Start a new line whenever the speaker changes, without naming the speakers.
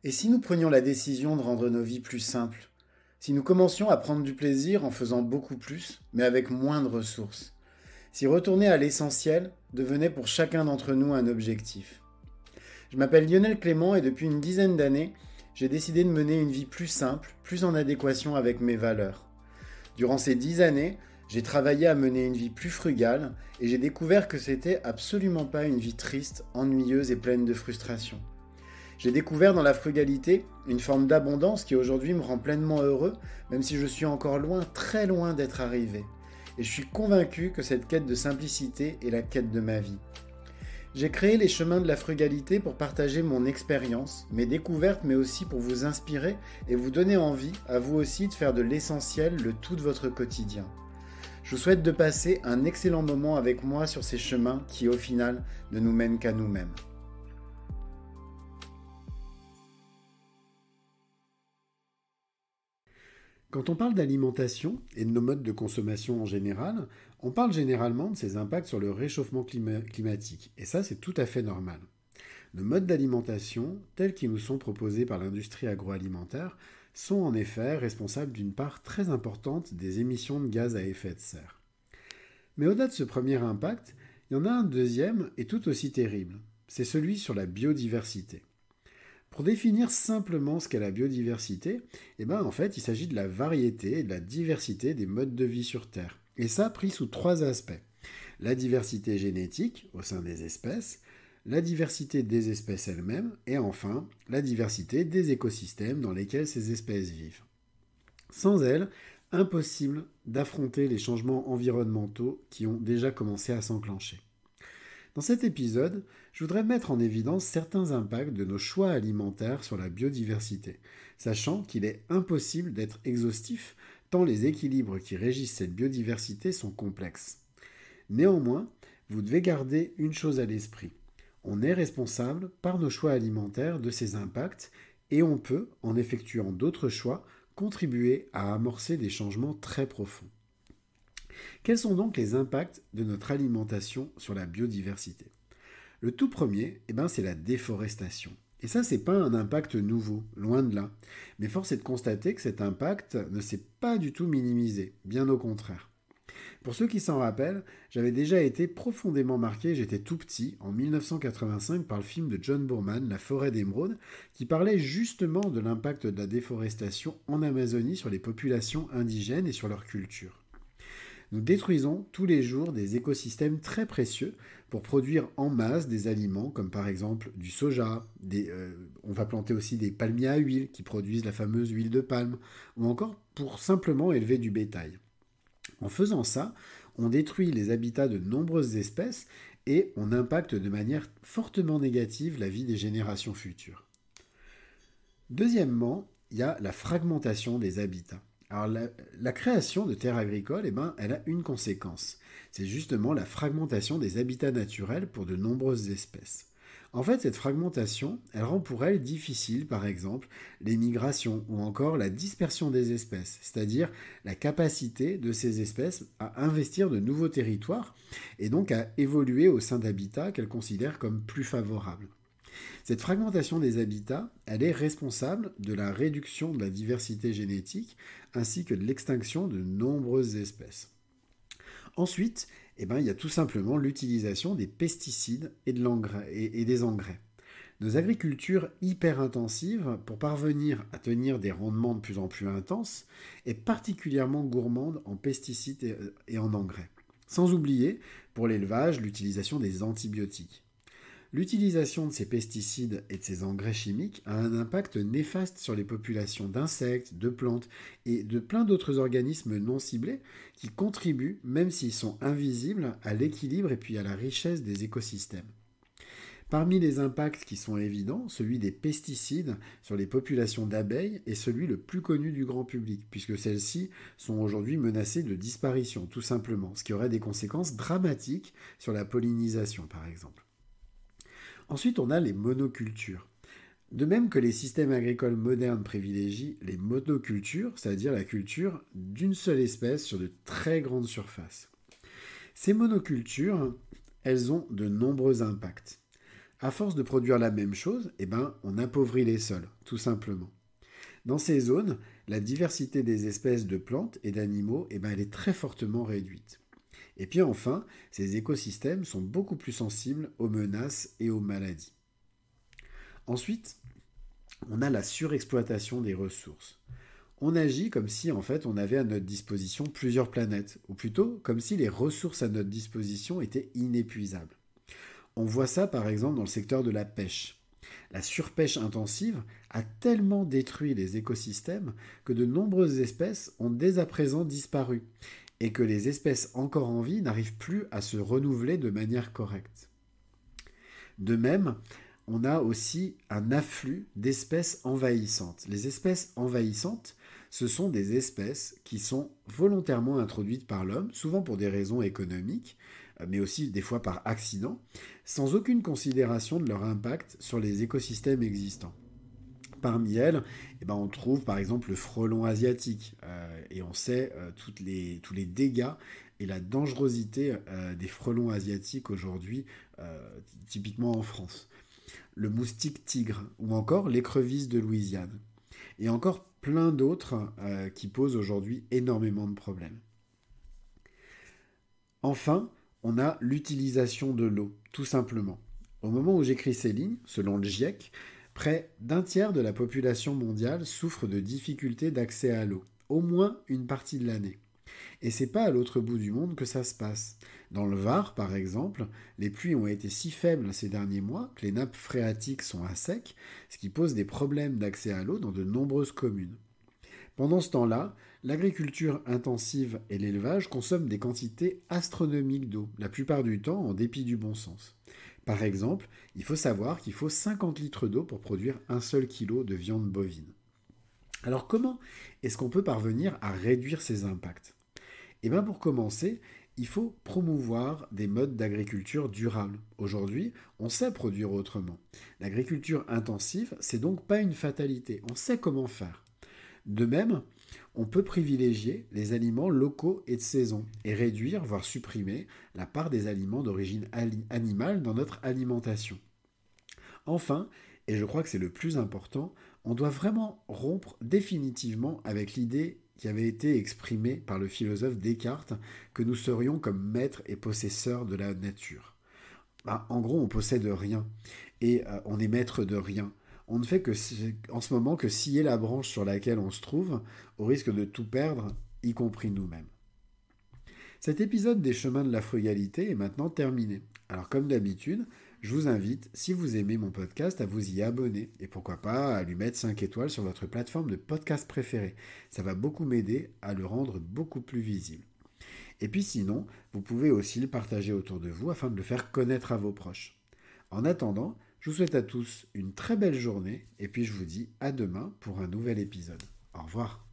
Et si nous prenions la décision de rendre nos vies plus simples? Si nous commencions à prendre du plaisir en faisant beaucoup plus, mais avec moins de ressources? Si retourner à l'essentiel devenait pour chacun d'entre nous un objectif? Je m'appelle Lionel Clément et depuis une dizaine d'années, j'ai décidé de mener une vie plus simple, plus en adéquation avec mes valeurs. Durant ces 10 années, j'ai travaillé à mener une vie plus frugale et j'ai découvert que c'était absolument pas une vie triste, ennuyeuse et pleine de frustration. J'ai découvert dans la frugalité une forme d'abondance qui aujourd'hui me rend pleinement heureux, même si je suis encore loin, très loin d'être arrivé. Et je suis convaincu que cette quête de simplicité est la quête de ma vie. J'ai créé les chemins de la frugalité pour partager mon expérience, mes découvertes, mais aussi pour vous inspirer et vous donner envie, à vous aussi, de faire de l'essentiel le tout de votre quotidien. Je vous souhaite de passer un excellent moment avec moi sur ces chemins qui, au final, ne nous mènent qu'à nous-mêmes. Quand on parle d'alimentation et de nos modes de consommation en général, on parle généralement de ses impacts sur le réchauffement climatique. Et ça, c'est tout à fait normal. Nos modes d'alimentation, tels qu'ils nous sont proposés par l'industrie agroalimentaire, sont en effet responsables d'une part très importante des émissions de gaz à effet de serre. Mais au-delà de ce premier impact, il y en a un deuxième et tout aussi terrible. C'est celui sur la biodiversité. Pour définir simplement ce qu'est la biodiversité, en fait, il s'agit de la variété et de la diversité des modes de vie sur Terre. Et ça pris sous trois aspects. La diversité génétique au sein des espèces, la diversité des espèces elles-mêmes, et enfin, la diversité des écosystèmes dans lesquels ces espèces vivent. Sans elles, impossible d'affronter les changements environnementaux qui ont déjà commencé à s'enclencher. Dans cet épisode, je voudrais mettre en évidence certains impacts de nos choix alimentaires sur la biodiversité, sachant qu'il est impossible d'être exhaustif tant les équilibres qui régissent cette biodiversité sont complexes. Néanmoins, vous devez garder une chose à l'esprit. On est responsable par nos choix alimentaires de ces impacts et on peut, en effectuant d'autres choix, contribuer à amorcer des changements très profonds. Quels sont donc les impacts de notre alimentation sur la biodiversité? Le tout premier, c'est la déforestation. Et ça, c'est pas un impact nouveau, loin de là. Mais force est de constater que cet impact ne s'est pas du tout minimisé, bien au contraire. Pour ceux qui s'en rappellent, j'avais déjà été profondément marqué, j'étais tout petit, en 1985, par le film de John Boorman, La forêt d'émeraude, qui parlait justement de l'impact de la déforestation en Amazonie sur les populations indigènes et sur leur culture. Nous détruisons tous les jours des écosystèmes très précieux pour produire en masse des aliments comme par exemple du soja, on va planter aussi des palmiers à huile qui produisent la fameuse huile de palme, ou encore pour simplement élever du bétail. En faisant ça, on détruit les habitats de nombreuses espèces et on impacte de manière fortement négative la vie des générations futures. Deuxièmement, il y a la fragmentation des habitats. Alors la création de terres agricoles, elle a une conséquence. C'est justement la fragmentation des habitats naturels pour de nombreuses espèces. En fait, cette fragmentation, elle rend pour elle difficile, par exemple, les migrations ou encore la dispersion des espèces, c'est-à-dire la capacité de ces espèces à investir de nouveaux territoires et donc à évoluer au sein d'habitats qu'elles considèrent comme plus favorables. Cette fragmentation des habitats, elle est responsable de la réduction de la diversité génétique ainsi que de l'extinction de nombreuses espèces. Ensuite, il y a tout simplement l'utilisation des pesticides et des engrais. Nos agricultures hyper intensives, pour parvenir à tenir des rendements de plus en plus intenses, est particulièrement gourmande en pesticides et en engrais. Sans oublier, pour l'élevage, l'utilisation des antibiotiques. L'utilisation de ces pesticides et de ces engrais chimiques a un impact néfaste sur les populations d'insectes, de plantes et de plein d'autres organismes non ciblés qui contribuent, même s'ils sont invisibles, à l'équilibre et puis à la richesse des écosystèmes. Parmi les impacts qui sont évidents, celui des pesticides sur les populations d'abeilles est celui le plus connu du grand public, puisque celles-ci sont aujourd'hui menacées de disparition, tout simplement, ce qui aurait des conséquences dramatiques sur la pollinisation, par exemple. Ensuite, on a les monocultures. De même que les systèmes agricoles modernes privilégient les monocultures, c'est-à-dire la culture d'une seule espèce sur de très grandes surfaces. Ces monocultures, elles ont de nombreux impacts. À force de produire la même chose, on appauvrit les sols, tout simplement. Dans ces zones, la diversité des espèces de plantes et d'animaux, elle est très fortement réduite. Et puis enfin, ces écosystèmes sont beaucoup plus sensibles aux menaces et aux maladies. Ensuite, on a la surexploitation des ressources. On agit comme si en fait on avait à notre disposition plusieurs planètes, ou plutôt comme si les ressources à notre disposition étaient inépuisables. On voit ça par exemple dans le secteur de la pêche. La surpêche intensive a tellement détruit les écosystèmes que de nombreuses espèces ont dès à présent disparu et que les espèces encore en vie n'arrivent plus à se renouveler de manière correcte. De même, on a aussi un afflux d'espèces envahissantes. Les espèces envahissantes, ce sont des espèces qui sont volontairement introduites par l'homme, souvent pour des raisons économiques, mais aussi des fois par accident, sans aucune considération de leur impact sur les écosystèmes existants. Parmi elles, on trouve par exemple le frelon asiatique, et on sait tous les dégâts et la dangerosité des frelons asiatiques aujourd'hui, typiquement en France. Le moustique tigre, ou encore l'écrevisse de Louisiane. Et encore plein d'autres qui posent aujourd'hui énormément de problèmes. Enfin, on a l'utilisation de l'eau, tout simplement. Au moment où j'écris ces lignes, selon le GIEC, près d'un tiers de la population mondiale souffre de difficultés d'accès à l'eau, au moins une partie de l'année. Et c'est pas à l'autre bout du monde que ça se passe. Dans le Var, par exemple, les pluies ont été si faibles ces derniers mois que les nappes phréatiques sont à sec, ce qui pose des problèmes d'accès à l'eau dans de nombreuses communes. Pendant ce temps-là, l'agriculture intensive et l'élevage consomment des quantités astronomiques d'eau, la plupart du temps en dépit du bon sens. Par exemple, il faut savoir qu'il faut 50 litres d'eau pour produire un seul kilo de viande bovine. Alors comment est-ce qu'on peut parvenir à réduire ces impacts ? Pour commencer, il faut promouvoir des modes d'agriculture durables. Aujourd'hui, on sait produire autrement. L'agriculture intensive, c'est donc pas une fatalité. On sait comment faire. De même, on peut privilégier les aliments locaux et de saison et réduire, voire supprimer, la part des aliments d'origine animale dans notre alimentation. Enfin, et je crois que c'est le plus important, on doit vraiment rompre définitivement avec l'idée qui avait été exprimée par le philosophe Descartes que nous serions comme maîtres et possesseurs de la nature. En gros, on possède rien et on est maître de rien. On ne fait en ce moment que scier la branche sur laquelle on se trouve, au risque de tout perdre, y compris nous-mêmes. Cet épisode des chemins de la frugalité est maintenant terminé. Alors comme d'habitude, je vous invite, si vous aimez mon podcast, à vous y abonner et pourquoi pas à lui mettre 5 étoiles sur votre plateforme de podcast préférée. Ça va beaucoup m'aider à le rendre beaucoup plus visible. Et puis sinon, vous pouvez aussi le partager autour de vous afin de le faire connaître à vos proches. En attendant, je vous souhaite à tous une très belle journée et puis je vous dis à demain pour un nouvel épisode. Au revoir.